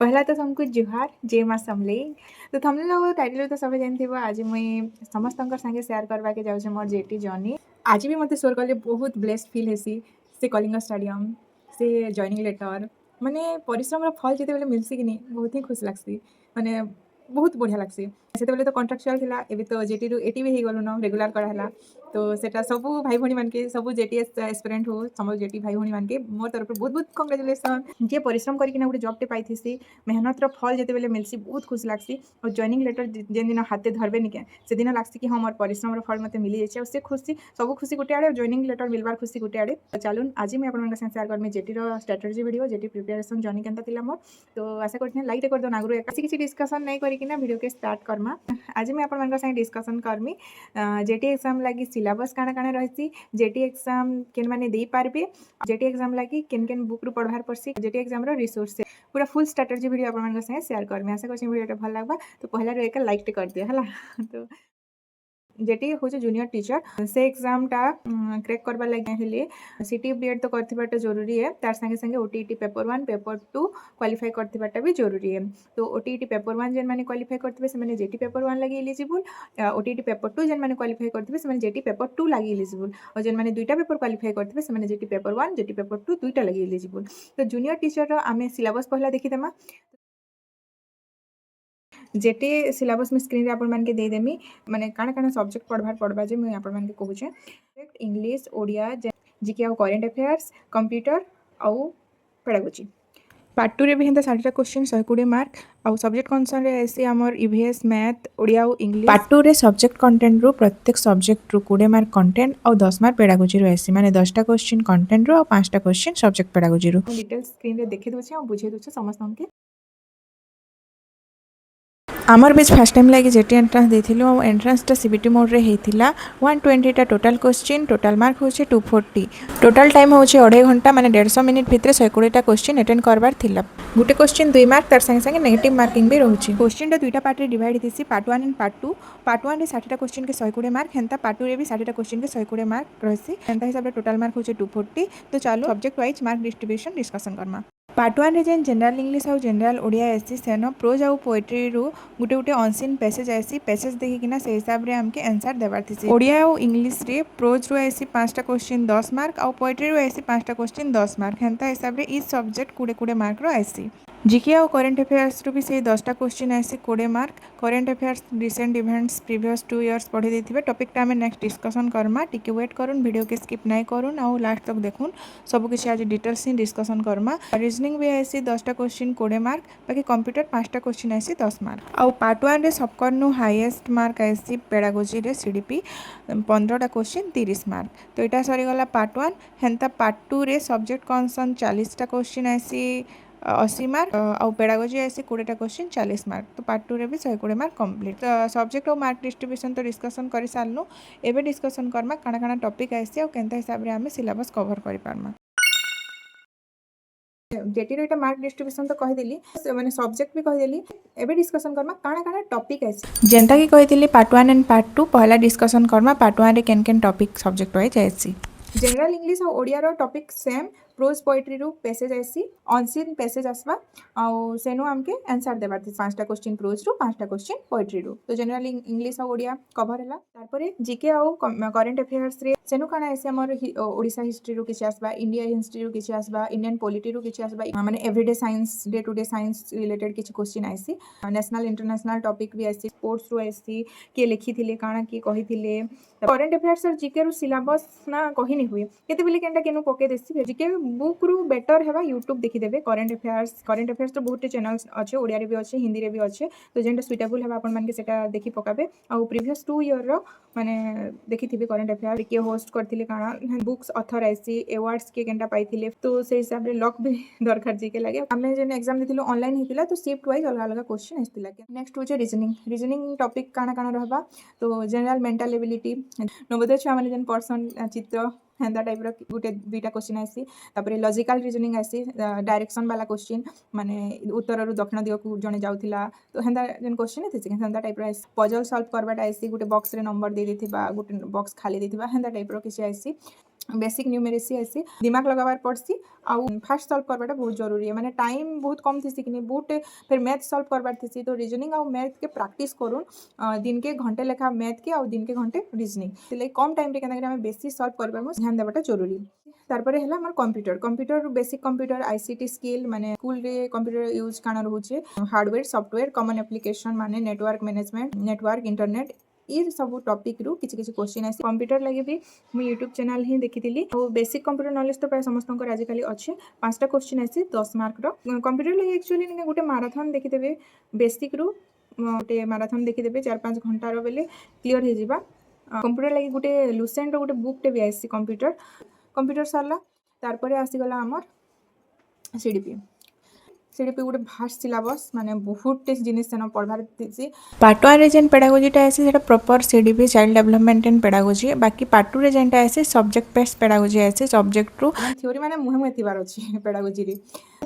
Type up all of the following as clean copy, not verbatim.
पहला तो हमको जुहार जय माँ समलेई। तो थंबनेल और टाइटल तो सब जानथिबो। आज मुई समस्तंकर संगे शेयर करबा के जाउछे मोर जेटी जर्नी। आज भी मते स्वर कले बहुत ब्लेस्ड फील हेसी। से कलिंग स्टेडियम से जॉइनिंग लेटर माने परिश्रम फल जेते बेले मिलसी कि नहीं बहुत ही खुश लागसी। माने बहुत बढ़िया लागसी। सेते बेले तो कॉन्ट्रैक्चुअल थिला एबे तो जेटी रु एटी भी हे गलो न रेगुलर करा हला। तो सेटा सबु भाई भणी मान के सबु जेटीएस एस्पिरेंट हो समझ जेटी भाई भणी मान के मोर तरफ बहुत बहुत कांग्रेचुलेशन। जे परिश्रम करके गोटे जॉब टे पाइथिसी मेहनतर फल जेते बेले मिलसी बहुत खुश लागसी। और जॉइनिंग लेटर जेन दिन हाथे धरबे निके से दिन लागसी कि हाँ मोर परिश्रम फल मते मिली जाइए। से खुशी सब खुशी गोटे आड़े जॉइनिंग लेटर मिलबार खुशी गोटे आड़े। चलून आज मैं आपन संगे शेयर करमी जेटी रो स्ट्रेटजी वीडियो जेटी प्रिपरेशन जर्नी केनता थिला मोर। तो आशा करथि लाइक कर दो आगु किसी डिस्कशन नहीं करिकिना वीडियो के स्टार्ट करमा। आज मैं आपन संगे डिस्कशन करमी जेटी एग्जाम लगी सिलेबस काना काना रहिसी जेटी एग्जाम केन माने दे पारबे जेटी एग्जाम लगी केन केन बुक रु पढ़वार पड़सी जेटी एग्जाम रो रिसोर्स पूरा फुल स्ट्रेटजी वीडियो आपन संगे शेयर करमी। आशा करछि वीडियो भल लागबा। तो पहला रो एक लाइक टे कर दियो हला। तो जेटी हूँ जूनियर टीचर से एग्जाम टा क्रेक करवा लगे हेले सीटी बीएड तो करथिबाटा जरूरी है। तार संगे संगे ओटीईटी पेपर 1 पेपर 2 क्वालिफाई करथिबाटा भी जरूरी है। तो ओटीईटी पेपर 1 जेन माने क्वालिफाई करथिबे से माने जेटी पेपर 1 लगी एलिजिबल। ओटीईटी पेपर 2 जेन माने क्वालिफाई करथिबे से माने जेटी पेपर 2 लगी एलिजिबल। और जेन माने दुईटा पेपर क्वालिफाई करथिबे से माने जेटी पेपर 1 जेटी पेपर 2 दुईटा लगी एलिजिबल। तो जूनियर टीचर रो आमे सिलेबस पहला देखि देमा। जेटी सिलेबस में स्क्रीन रे आपण मान के दे देमी माने काना काना सब्जेक्ट पढ़वा जे मैं आपण मान के कहूचे सब्जेक्ट इंग्लिश ओडिया जीके और करंट अफेयर्स कंप्यूटर और पेडागोजी। पार्ट 2 रे भी हेंता 60टा क्वेश्चन 120 मार्क और सब्जेक्ट कंसर्न रे ऐसे हमर ईवीएस मैथ ओडिया और इंग्लिश। पार्ट 2 रे सब्जेक्ट कंटेंट रो प्रत्येक सब्जेक्ट रो 20 मार्क कंटेंट और 10 मार्क पेडागोजी रो ऐसे माने 10टा क्वेश्चन कंटेंट रो और 5टा क्वेश्चन सब्जेक्ट पेडागोजी रो। डिटेल्स स्क्रीन रे देखि दोछे और बुझे दोछे समस्त के। आमर बेच फास्ट टाइम लगे जेटी एंट्रांस देथिलु और एंट्रांसटा सीबीटी मोड रे हेतिला 120 टा टोटल क्वेश्चन टोटल मार्क होचे 240 टोटल टाइम होचे 2.5 घंटा माने 150 मिनिट भितर 120 टा क्वेश्चन अटेंड करबार थिला। गुटे क्वेश्चन 2 मार्क तार संगे संगे नेगेटिव मार्किंग भी रहउची। क्वेश्चन टा दुईटा पार्ट रे डिवाइड थिसी पार्ट 1 एंड पार्ट 2। पार्ट 1 रे 60 टा क्वेश्चन के 120 मार्क हेंता पार्ट 2 रे भी 60 टा क्वेश्चन के 120 मार्क रहसी हेंता हिसाब रे टोटल मार्क होचे 240। तो चलो subject wise mark distribution discussion Karma. Part 1 रे जेन जनरल इंग्लिश और जनरल ओडिया एसी सेनो प्रोज और पोएट्री रु गुटे गुटे अनसीन पैसेज आसी पैसेज देखिकिना से हिसाब रे हमके आंसर देबार थिसी। ओडिया और इंग्लिश रे प्रोज रु आसी 5टा क्वेश्चन 10 मार्क और पोएट्री रु आसी 5टा क्वेश्चन 10 मार्क हेंता हिसाब रे इस सब्जेक्ट 20 मार्क रो आसी। जीके और करंट अफेयर्स रु भी से 10टा क्वेश्चन आसी 20 mark. Current affairs recent events previous 2 years पढ़ी देथिबे टॉपिक टा हमें नेक्स्ट डिस्कशन करमा। टिके वेट करूँ वीडियो के स्किप नहीं करूँ और लास्ट तक देखून सब किसी आज डिटेल्स ही डिस्कशन करमा। रीजनिंग भी आसी 10टा क्वेश्चन 20 मार्क बाकी कंप्यूटर 5टा क्वेश्चन आसी 10 मार्क। और पार्ट 1 रे सबकरनु हाईएस्ट मार्क आसी पेडागोजी रे सीडीपी 15टा क्वेश्चन 30 मार्क। तो यहाँ सरीगला पार्ट 1 हेंता पार्ट 2 रे सब्जेक्ट कंसर्न 40टा क्वेश्चन आसी 80 मार्क और पेडागोजी आसी 20टा क्वेश्चन 40 मार्क। तो पार्ट 2 रे भी 120 मार्क कंप्लीट। तो सब्जेक्ट और मार्क डिस्ट्रीब्यूशन तो डिस्कशन कर सारनु। एबे डिस्कशन करमा काना काना टॉपिक आसी और केनता हिसाब रे हमें सिलेबस कवर करि पारमा। जेटी रो मार्क डिस्ट्रीब्यूशन तो कहिदेली माने सब्जेक्ट भी कहिदेली। एबे डिस्कशन करमा काना काना टॉपिक आसी जेंता कि कहिदेली पार्ट 1 एंड पार्ट 2 पहला डिस्कशन करमा। पार्ट 1 रे केन केन टॉपिक सब्जेक्ट वाइज आसी जनरल इंग्लिश और ओडिया रो टॉपिक सेम प्रोज पोएट्री रु पैसेज आसी अनसीन पैसेज आसवा और सेनु हमके आंसर देबार थी 5टा क्वेश्चन प्रोज रु 5टा क्वेश्चन पोएट्री रु। तो जनरल इंग्लिश और ओडिया कवर हला। तारपरे जीके और करंट अफेयर्स रे सेनु काना आसी हमर ओडिसा हिस्ट्री रु किछि आसबा इंडिया हिस्ट्री रु किछि आसबा इंडियन पॉलिटी रु किछि आसबा माने everyday science day to day science related किछि क्वेश्चन आसी। नेशनल इंटरनेशनल टॉपिक भी आसी स्पोर्ट्स रु आसी के लिखिथिले काना की कहिथिले। करंट अफेयर्स और जीके रु सिलेबस ना कहि नि हुए केते बेले केनटा केनु पके देसी जीके बुक रु बेटर हेबा यूट्यूब देखि देबे। करंट अफेयर्स तो बहुत चैनल्स अच्छे ओडिया रे भी अच्छे हिंदी रे भी अच्छे। तो जेंटा सुइटेबल हेबा अपन मान के सेटा देखि पकाबे और प्रीवियस 2 ईयर रो माने देखिथिबे करंट अफेयर के होस्ट करथिले काना बुक्स ऑथर आसी अवार्ड्स के केनटा पाइथिले। तो से हिसाब रे लक भी दरकार जीके लागे। हमें जेन एग्जाम दिथिलो ऑनलाइन हितिला तो शिफ्ट वाइज अलग अलग क्वेश्चन आस्तिला। नेक्स्ट होचे रीजनिंग टॉपिक काना काना रहबा। तो जनरल मेंटल एबिलिटी नवोदय छुआ माने जेन पर्सन चित्र हेंदा टाइप रो गुटे दुईटा क्वेश्चन आसी। तापरे लॉजिकल रीजनिंग आसी डायरेक्शन वाला क्वेश्चन माने उत्तर रु दक्षिण दिग को जने जाउथिला। तो हेंदा जेन क्वेश्चन थिसे हेंदा टाइप रो आसी पजल सॉल्व करबाटा आसी गुटे बॉक्स रे नंबर दे देथिबा गुटे बॉक्स खाली देथिबा हेंदा टाइप रो किछि आसी। बेसिक न्यूमेरेसी आसी दिमाग लगाबार पड़सी आउ फास्ट सॉल्व करवाटा बहुत जरूरी है माने टाइम बहुत कम थी कि बहुत फिर मैथ सॉल्व करवार थी तो रीजनिंग आउ मैथ के प्रैक्टिस करूँ दिन के घंटे लेखा मैथ के आउ दिन के घंटे रीजनिंग से कम टाइम रे केना बेसी सॉल्व करबा ध्यान देवाटा जरूरी तारपर है हमार computer basic computer ICT skill माने स्कूल रे कंप्यूटर यूज काना रहउचे हार्डवेयर सॉफ्टवेयर कॉमन एप्लीकेशन माने नेटवर्क मैनेजमेंट नेटवर्क इंटरनेट ये सब टॉपिक रु किसी किसी क्वेश्चन आसी कंप्यूटर लगे भी मुझे यूट्यूब चैनल ही देखी और बेसिक कंप्यूटर नॉलेज तो प्राय समस्त आजिकल अच्छे 5टा क्वेश्चन आसी 10 मार्क कंप्यूटर लगे एक्चुअली गोटे माराथन देखीदेवे बेसिक रु गोटे माराथन देखीदेवे 4-5 घंटार बेले क्लीयर हो जावा कंप्यूटर लगे गोटे लुसेंट गोटे बुकटे भी आसी कंप्यूटर सरला तारपरे आसीगला आमर सीडीपी गोटे भास्ट सिलेबस माने बहुत टेस्ट जिनिस सेन पढ़बार थी पार्ट 1 रे जेन पेडागोजीटा आसी सेटा proper CDP child development and pedagogy बाकी पार्ट 2 रे जेनटा आसी सब्जेक्ट बेस्ड पेडागोजी आसी सब्जेक्ट रु थ्योरी माने मुहे मुहे थिबार अछि पेडागोजी रे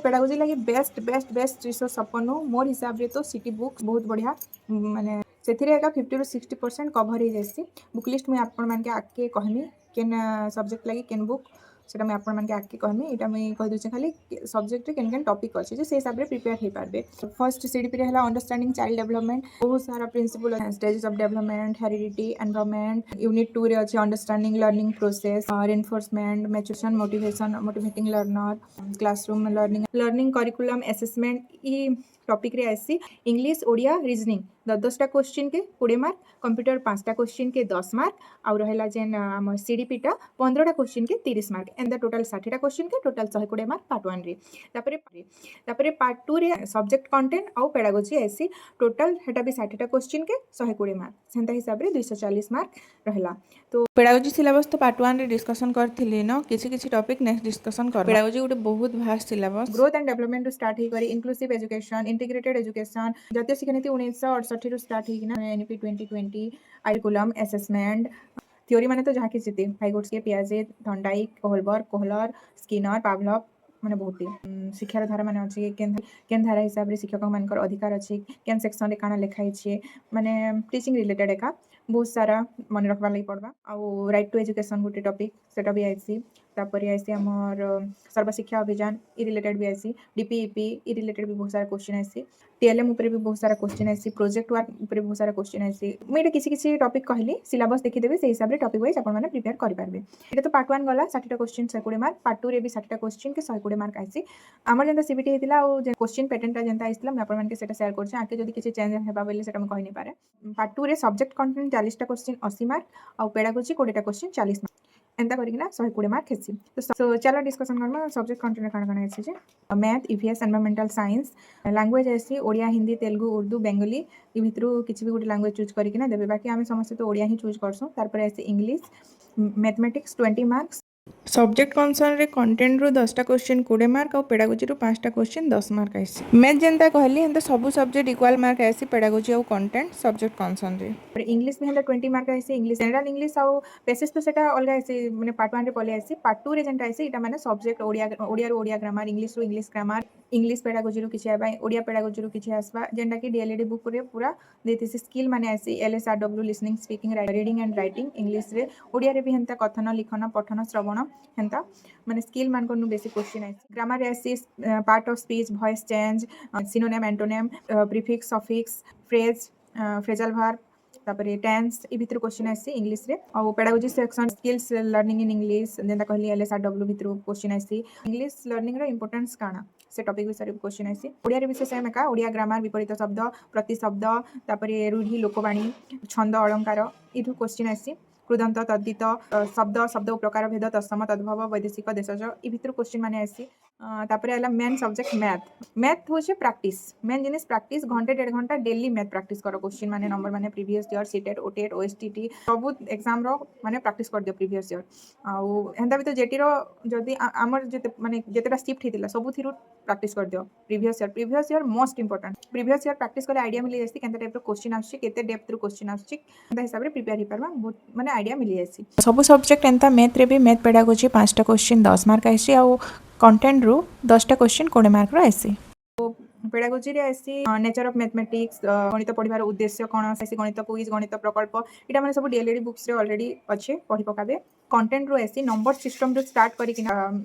पेडागोजी लागि बेस्ट बेस्ट बेस्ट रिसोर्स सपनो मोर हिसाब रे तो सिटी बुक बहुत बढ़िया माने सेथिरे एका 50 टू 60% कवर हो जासी बुक लिस्ट में आपण मान के आके कहमी केन सब्जेक्ट लागि केन बुक सेटा मैं आपण मान के आके कहमी एटा मैं कह दूचे खाली सब्जेक्ट रे केन केन टॉपिक अछि जे से हिसाब रे प्रिपेयर हे पारबे फर्स्ट सीडीपी रे हला अंडरस्टैंडिंग चाइल्ड डेवलपमेंट बहुत सारा principle stages of development heredity environment unit 2 रे अछि understanding learning process reinforcement maturation motivation motivating learner classroom learning curriculum assessment ई टॉपिक रे आसी इंग्लिश ओडिया रीजनिंग 10टा क्वेश्चन के 20 मार्क कंप्यूटर 5टा क्वेश्चन के 10 मार्क आउ रहला जेन हम सीडीपी टा 15टा क्वेश्चन के 30 मार्क एंड द टोटल 60टा क्वेश्चन के टोटल 120 मार्क पार्ट 1 रे तापरे पार्ट 2 रे सब्जेक्ट कंटेंट आउ पेडागोजी आसी टोटल हेटा भी 60टा क्वेश्चन के 120 मार्क सेंता हिसाब रे 240 मार्क रहला तो पेडागोजी सिलेबस तो पार्ट 1 रे डिस्कशन करथिले न किछि टॉपिक नेक्स्ट डिस्कशन कर पेडागोजी गोटे बहुत vast syllabus growth and development start ही करी इंक्लूसिव एजुकेशन इंटीग्रेटेड एजुकेशन जातीय शिक्षा नीति 1968 रु स्टार्ट ही ना एनईपी 2020 करिकुलम असेसमेंट थ्योरी माने तो जहाँ कि जीते हाइगोट्स के पियाजे थॉर्नडाइक कोहलर स्किनर पावलव माने बहुत शिक्षार धारा माने अछि केन धारा हिसाब रे शिक्षक मानकर अधिकार अछि केन सेक्शन रे काना लिखाई छै माने टीचिंग रिलेटेड एका बहुत सारा मन रखबा लागि पड़बा आ राइट टू एजुकेशन गोटे टॉपिक सेटा भी आइसी तापर आइसी हमर सर्व शिक्षा अभियान ई रिलेटेड भी आइसी डीपीईपी ई रिलेटेड भी बहुत सारा क्वेश्चन आइसी टीएलएम ऊपर भी बहुत सारा क्वेश्चन आइसी प्रोजेक्ट वर्क ऊपर बहुत सारा क्वेश्चन आइसी मैं किसी किसी टॉपिक कहली सिलेबस देखि देबे से हिसाब रे टॉपिक वाइज आपण माने प्रिपेयर करि पारबे एटा तो पार्ट 1 गला 60टा क्वेश्चन 120 मार्क पार्ट 2 रे भी 60टा क्वेश्चन के 120 मार्क आइसी हमर जेंता सीबीटी हेतिला और जे क्वेश्चन पैटर्न ता जेंता आइसला मैं आपण मानके सेटा शेयर करछ आके जदी किछि चेंज हेबा बेले सेटा मैं कहि नै पारे पार्ट 2 रे सब्जेक्ट कंटेंट 40टा क्वेश्चन 80 मार्क और पेडागोजी 20टा क्वेश्चन 40 मार्क एंता करिकिना 120 मार्क हेसी तो चलो डिस्कशन करबा सब्जेक्ट कंटेंट काना काना आइसी जे math EVS environmental science language आइसी ओडिया हिंदी तेलुगु उर्दू बेंगली ई भितरु किछि भी गुटे लैंग्वेज चूज करिकिना देबे बाकी आमे समस्त तो ओडिया ही चूज करसु तार पर आइसी English mathematics 20 marks subject concern रे कंटेंट रु 10टा क्वेश्चन 20 मार्क और पेडागोजी रु 5टा क्वेश्चन 10 मार्क आइसी मैथ जेंता कहली हेंता सब सब्जेक्ट इक्वल मार्क आइसी पेडागोजी और कंटेंट सब्जेक्ट कनसर्न रे और इंग्लिश में हेंता 20 मार्क आइसी इंग्लिश जनरल इंग्लिश और पेसेस तो सेटा अलग आइसी माने पार्ट 1 रे पले आइसी पार्ट 2 रे जेंता आइसी एटा माने सब्जेक्ट ओडिया रो ओडिया ग्रामर इंग्लिश रो इंग्लिश ग्रामर इंग्लिश पेडागोजी रो किछि आबा ओडिया पेडागोजी रो किछि आसबा जेंटा कि डीएलएडी बुक रे पूरा देतिसी स्किल माने आइसी LSRW listening speaking reading and writing English रे ओडिया रे भी हेंता कथन लिखन पठन श्रवण हेंता माने स्किल मान को बेसिक क्वेश्चन आइसी ग्रामर आइसी part of speech voice change synonym antonym prefix suffix phrase phrasal verb तापरे टेंस ई भितर क्वेश्चन आइसी इंग्लिश रे और pedagogy section skills learning in English जेंता कहली एलएसआरडब्ल्यू भितर क्वेश्चन आइसी इंग्लिश लर्निंग रो इंपोर्टेंस काना से टॉपिक विषय क्वेश्चन आइसी ओडिया रे विषय सेम एका ओडिया ग्रामर विपरीत शब्द प्रति शब्द तापरे रूढ़ी लोकवाणी छंद अलंकार इथु क्वेश्चन आइसी कृदंत तद्दित शब्द शब्द प्रकार भेद तत्सम तद्भव वैदेशिक देशज ई भितर क्वेश्चन माने आसी तापरे आला मेन सब्जेक्ट मैथ होचे प्रैक्टिस मेन जिनिस प्रैक्टिस घंटे 1.5 घंटा डेली मैथ प्रैक्टिस करो क्वेश्चन माने नंबर माने प्रीवियस ईयर सीटेट ओटेट ओएसटीटी सब एग्जाम रो माने प्रैक्टिस कर दियो प्रीवियस ईयर आउ हेंदा भी तो जेटी रो जदी हमर जेते माने जेतेटा शिफ्ट हितिला सब थिरु प्रैक्टिस कर दियो previous year most important previous year practice करे आईडिया मिली जासी केनता टाइप रो क्वेश्चन आछी केते डेप्थ रो क्वेश्चन आछी एंदा हिसाब रे प्रिपेयर ही परबा बहुत माने आईडिया मिली जासी सब सब्जेक्ट एंता मैथ रे भी मैथ पेडागोजी 5टा क्वेश्चन 10 मार्क आइसी आ कंटेंट रु 10टा क्वेश्चन 20 मार्क रो आइसी पेडागोजी रे आइसी नेचर ऑफ मैथमेटिक्स गणित पढ़िबार उद्देश्य कोन आइसी गणित क्विज गणित प्रकल्प एटा माने सब डीएलएडी बुक्स रे ऑलरेडी अच्छे पढ़ी पकाबे कंटेंट रो ऐसी नंबर सिस्टम रो स्टार्ट करी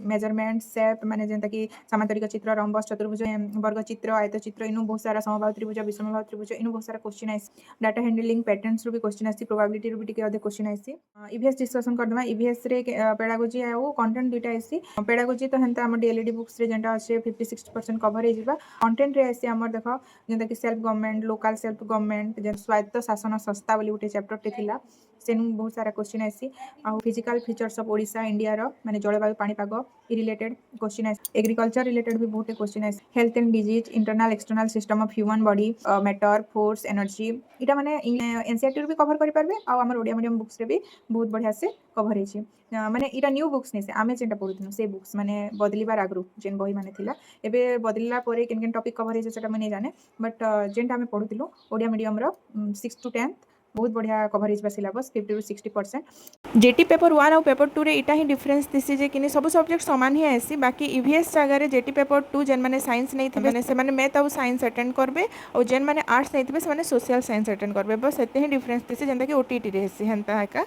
मेजरमेंट शेप माने जेंता कि समांतरिक चित्र रंबस चतुर्भुज वर्ग चित्र आयत चित्र इनु बहुत सारा समबाहु त्रिभुज विषमबाहु त्रिभुज इनु बहुत सारा क्वेश्चन आइस डाटा हैंडलिंग पैटर्न्स रो भी क्वेश्चन आइस प्रोबेबिलिटी रो भी टिके अधिक क्वेश्चन आइस ईवीएस डिस्कशन करदमा ईवीएस रे पेडागोजी आउ कंटेंट दुटा आइस पेडागोजी तो हेंता हमर डीएलईडी बुक्स रे जेंटा আছে 50-60% कवर हे जिबा कंटेंट रे आइस हमर देखो जेंता कि self government local self government जे स्वायत्त शासन संस्था बोली गुटे चैप्टर टे थिला सेनु बहुत सारा क्वेश्चन आइसी आ physical features of Odisha India रो माने जलवायु पाणीपाग इ रिलेटेड क्वेश्चन आइस एग्रीकल्चर रिलेटेड भी बहुत क्वेश्चन आइस health and disease internal external system of human body matter force energy इटा माने एनसीईआरटी रो भी कवर करि पारबे आ हमर ओडिया मीडियम बुक्स रे भी बहुत बढ़िया से कवर हे छी माने इटा न्यू बुक्स नै से आमे जेंटा पढुथनु से बुक्स माने बदलिबार आगरु जेन बही माने थिला एबे बदलिला परे केन केन टॉपिक कवर हे छै सेटा माने जाने बट जेंटा आमे पढुथिलु ओडिया मीडियम रो 6 to 10 बहुत बढ़िया कवरेज बा सिलेबस 50 to 60%। जेटी पेपर 1 और पेपर 2 रे इटा ही डिफरेंस दिसी जे कि सब सब्जेक्ट समान ही आसी बाकी ईवीएस जगह रे जेटी पेपर 2 जेन माने साइंस नै थिबे माने से माने मैथ और साइंस अटेंड करबे और जेन माने आर्ट्स नै थिबे से माने सोशल साइंस अटेंड करबे बस एते ही डिफरेंस दिसी जेंता कि ओटीटी रे हेसी हेंता का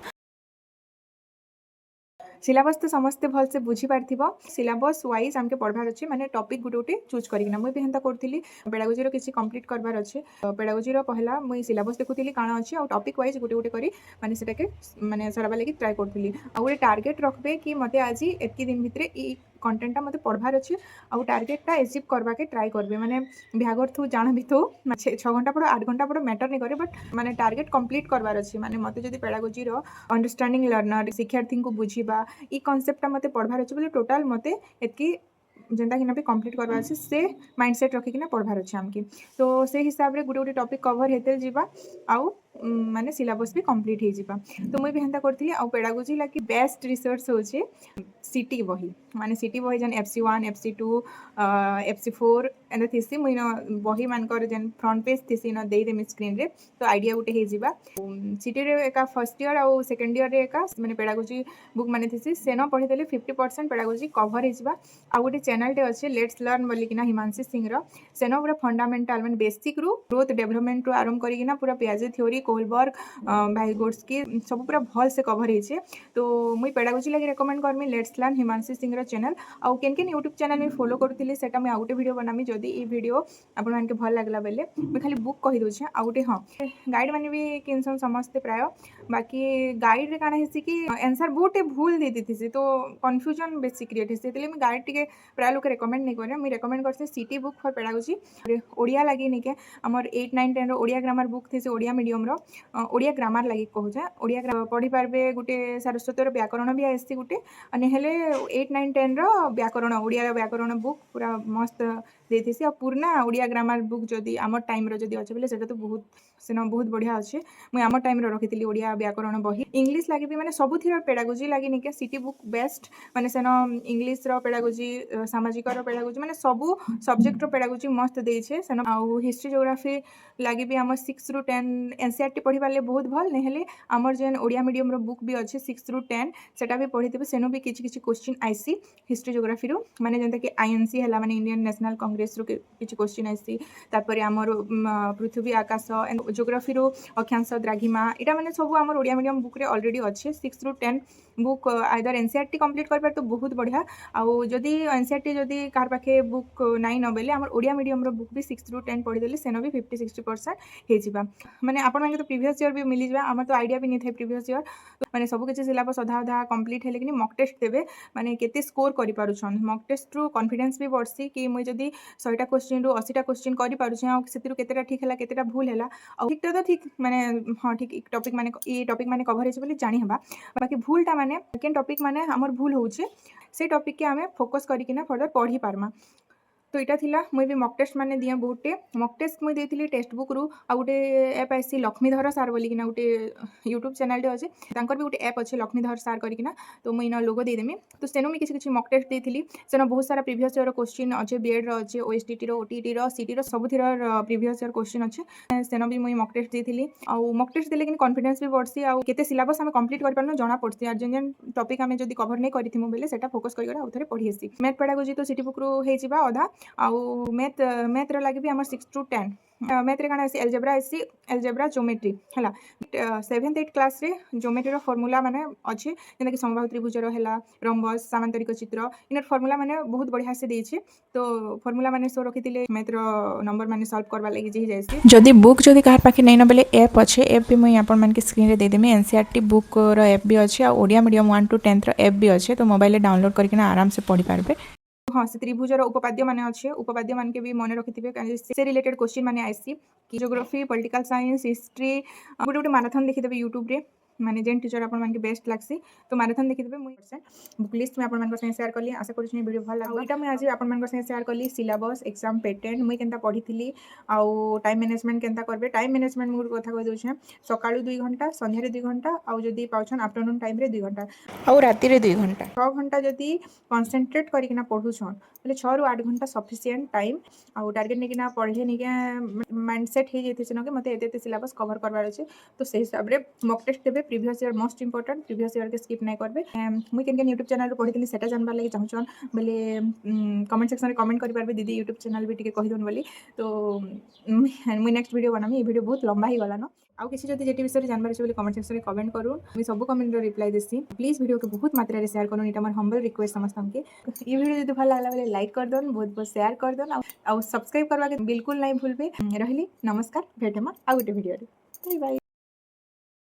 सिलेबस तो समस्ते भल से बुझी पारथिबो सिलेबस वाइज हमके पढ़बार अछि माने टॉपिक गुटे गुटे चूज करिना मुई भी हेंता करथिली पेडागोजी रो किछि कंप्लीट करबार अछि पेडागोजी रो पहला मुई सिलेबस देखुथिली काना अछि और टॉपिक वाइज गुटे गुटे करी माने सेटा के माने सरबा लागि ट्राई करथिली आ गुटे टारगेट रखबे कि मते आजि एतकी दिन भितरे ई कंटेंट मते पढ़बार अछि और टारगेटटा अचीव करबा के ट्राई करबे माने बिहागर थु जान भी थु 6 घंटा पढ़ो 8 घंटा पढ़ो मैटर नहीं करे बट माने टारगेट कंप्लीट करबार अछि माने मते जदी पेडागोजी रो अंडरस्टैंडिंग लर्नर शिक्षार्थी को बुझीबा ई कांसेप्टटा मते पढ़बार अछि बोले टोटल मते एतकी जेंता कि ना भी कंप्लीट करबार अछि से माइंडसेट रखि किना पढ़बार अछि हमके तो से हिसाब रे गुटे गुटे टॉपिक कवर हेते जीवा आउ माने सिलेबस भी कंप्लीट हे जीवा तो मुई भी हेंता करथिली आ पेडागोजी लागी बेस्ट रिसोर्स होचे सिटी बही माने सिटी बही जन FC1 FC2 FC4 एंड थिसी मुई न बही मानकर जन फ्रंट पेज थिसी न देई देमी स्क्रीन रे तो आइडिया गुटे हे जीवा सिटी रे एका फर्स्ट ईयर और सेकंड ईयर रे एका माने पेडागोजी बुक माने थिसी सेनो पढी देले 50% पेडागोजी कवर हे जीवा आ गुटे चैनल टे अछि लेट्स लर्न बोली किना हिमांशी सिंह रो सेनो पूरा फंडामेंटल माने बेसिक रु ग्रोथ डेवलपमेंट रु आरंभ करी किना पूरा पियाजे थ्योरी कोलबर्ग भाइगोट्स्की सब पूरा भल से कवर हे तो मुई पेडागोजी लागि रेकमेंड करमी लेट्स लर्न हिमांशी सिंह रो चैनल आउ केन केन यूट्यूब चैनल में फॉलो करथिली सेटा मैं आउटे वीडियो बनामी जदी ई वीडियो आपन मानके भल लागला बेले मैं खाली बुक कहि दोछे आउटे हां गाइड माने भी किनसन समस्त प्राय बाकी गाइड रे काना हेसी कि आंसर बहुते भूल दे देथिसी तो कंफ्यूजन बेसी क्रिएट हेसी तले मैं गाइड टिके प्राय लोक रेकमेंड नहीं करे मैं रेकमेंड करसे सिटी बुक फॉर पेडागोजी ओडिया लागि नहीं के हमर 8 9 10 रो ओडिया ग्रामर बुक थिसे ओडिया मीडियम रो ओडिया ग्रामर लागि कहू जा ओडिया पढ़ी पारबे गुटे सारस्वत रो व्याकरण भी आसी गुटे अने हेले 8 9 10 रो व्याकरण ओडिया रो व्याकरण बुक पूरा मस्त देथिसी आ पूर्णा ओडिया ग्रामर बुक जदी हमर टाइम रो जदी अछि बोले सेटा तो बहुत सेना बहुत बढ़िया अछि मैं हमर टाइम रो रखितली ओडिया व्याकरण बही इंग्लिश लागि भी माने सब थिरो पेडागोजी लागि नहीं के सिटी बुक बेस्ट माने सेना इंग्लिश रो पेडागोजी सामाजिक रो पेडागोजी माने सब सब्जेक्ट रो पेडागोजी मस्त देइ छे सेना आ हिस्ट्री ज्योग्राफी लागि भी हमर 6 ru 10 एनसीईआरटी पढ़ी वाले बहुत भल नहीं हेले हमर जेन ओडिया मीडियम रो बुक भी अछि 6 ru 10 सेटा भी पढ़ितबे सेनो भी किछि किछि क्वेश्चन आइसी हिस्ट्री ज्योग्राफी रो माने जेंता कि आईएनसी हला माने इंडियन नेशनल कांग्रेस रो किछि क्वेश्चन आइसी तापर हमर पृथ्वी आकाश एंड ज्योग्राफी रो अक्षांश द्राघिमा एटा माने सब हमर ओडिया मीडियम बुक रे ऑलरेडी अछि 6 ru 10 book either NCERT complete कर तो बहुत बढ़िया आउ जदी एनसीईआरटी जदी कार पाखे बुक नाइ न बेले हमर ओडिया मीडियम रो बुक भी 6 ru 10 पढ़ी देले सेनो भी 50-60% हे जिबा माने आपन माने तो प्रीवियस ईयर भी मिली जिबा हमर तो आइडिया भी नहीं थे प्रीवियस ईयर माने सब किछि सिलेबस आधा आधा कंप्लीट हेले कि मॉक टेस्ट देबे माने केते स्कोर करि पारु छन मॉक टेस्ट रो कॉन्फिडेंस भी बढ़सी कि मुई जदी 100टा क्वेश्चन रो 80टा क्वेश्चन करि पारु छ आ सेतिरो केतेटा ठीक हला केतेटा भूल हला आ ठीकटा तो ठीक माने हां ठीक टॉपिक माने ई टॉपिक माने कवर हे बोली जानि हबा बाकी भूलटा माने केन टॉपिक माने हमर भूल होउछे से टॉपिक के हमें फोकस करी किना फर्दर पढ़ी पारमा तो इटा थिला मुई भी मॉक टेस्ट माने दिया बहुते मॉक टेस्ट मुई देथिली टेक्स्ट बुक रु आ गुटे ऐप आसी लक्ष्मीधर सार बोली किना गुटे यूट्यूब चैनल टे अछि तांकर भी गुटे ऐप अछि लक्ष्मीधर सार करी किना तो मुई न लोगो दे देमी तो सेनो मी किछि किछि मॉक टेस्ट देथिली सेनो बहुत सारा प्रीवियस ईयर क्वेश्चन अछि बीएड रो अछि ओएसटीटी रो ओटीटी रो सीटी रो सब थिरा प्रीवियस ईयर क्वेश्चन अछि सेनो भी मुई मॉक टेस्ट देथिली आ मॉक टेस्ट देले कि कॉन्फिडेंस भी बढ़सी आ केते सिलेबस हम कंप्लीट कर परनो जणा पड़सी आ जेन टॉपिक हम जदी कवर नै करिथिमु बेले सेटा फोकस करी गरा उथरे पढी हेसी मैथ पेडागोजी तो सिटी बुक रु हे जिबा आधा आउ मैथ्र लगे भी आम 6 to 10 मैथ्रे काଣା आसी एलजेब्रा ज्योमेट्री है 7th 8th क्लास रे ज्योमेट्री फॉर्मूला माने अच्छे जेना कि समबाहु त्रिभुजर है रंबस सामांतरिक चित्र इनर फॉर्मूला माने बहुत बढ़िया से देछे तो फॉर्मूला माने सो रखिथिले मैथ्र नंबर माने सॉल्व करबा लागि जे जायसी जदी बुक जदी कार पाखे नै न बेले ऐप अच्छे ऐप भी मुई आपन मान के स्क्रीन रे दे देमी एनसीईआरटी बुक रो ऐप भी अच्छे आ ओडिया मीडियम 1 to 10th रो ऐप भी अच्छे तो मोबाइल रे डाउनलोड करके ना आराम से पढ़ी पारबे हाँ से त्रिभुजर उपपाद्य माने अच्छे उपपाद्य मान के भी मन रखिथे से रिलेटेड क्वेश्चन माने आइसी कि ज्योग्राफी पॉलिटिकल साइंस हिस्ट्री गोटे गोटे मैराथन देखिदेबे यूट्यूब रे माने जेन टीचर आपन मान के बेस्ट लागसी तो मैराथन देखिदेबे मुई बुक लिस्ट में आपन मान को संगे शेयर करली आशा करू वीडियो भल लागबा एटा मुई आज आपन मान को संगे शेयर करली सिलेबस एग्जाम पैटर्न मुई केनता पढिथिली आउ टाइम मैनेजमेंट केनता करबे टाइम मैनेजमेंट मुर कथा कहि दोछे सकाळु 2 घंटा संध्या रे 2 घंटा आउ जदी पाउछन आफ्टरनून टाइम रे 2 घंटा आउ राति रे 2 घंटा 6 घंटा जदी कंसंट्रेट करिकना पढुछन बोले 6 ରୁ 8 घंटा सफिशिएंट टाइम आउ टारगेट नेकिना पढ़े निके माइंडसेट हे जेते छन के मते एते सिलेबस कवर करबार अछि तो से हिसाब रे मॉक टेस्ट देबे previous year most important previous year के स्किप नै करबे मुई केन यूट्यूब चैनल रे पढितली सेटा जानबार लागि चाहछन बोले कमेंट सेक्शन रे कमेंट करि पारबे दीदी यूट्यूब चैनल भी टिके कहि दोन बोली तो मुई नेक्स्ट वीडियो बनामी ए वीडियो बहुत लंबा ही गलानो आउ किसी जति जेटी विषय जानबार अछि बोले कमेंट सेक्शन रे कमेंट करू मुई सब कमेंट रे रिप्लाई देसी प्लीज वीडियो के बहुत मात्रा रे शेयर करूँ इटा हमर हम्बल रिक्वेस्ट समस्त के ये वीडियो जति भल लागला बोले लाइक कर दोन बहुत बहुत शेयर कर दोन आउ सब्सक्राइब करबा के बिल्कुल नहीं भूलबे रहली नमस्कार भेटमा आउ गोटे वीडियो रे बाय बाय।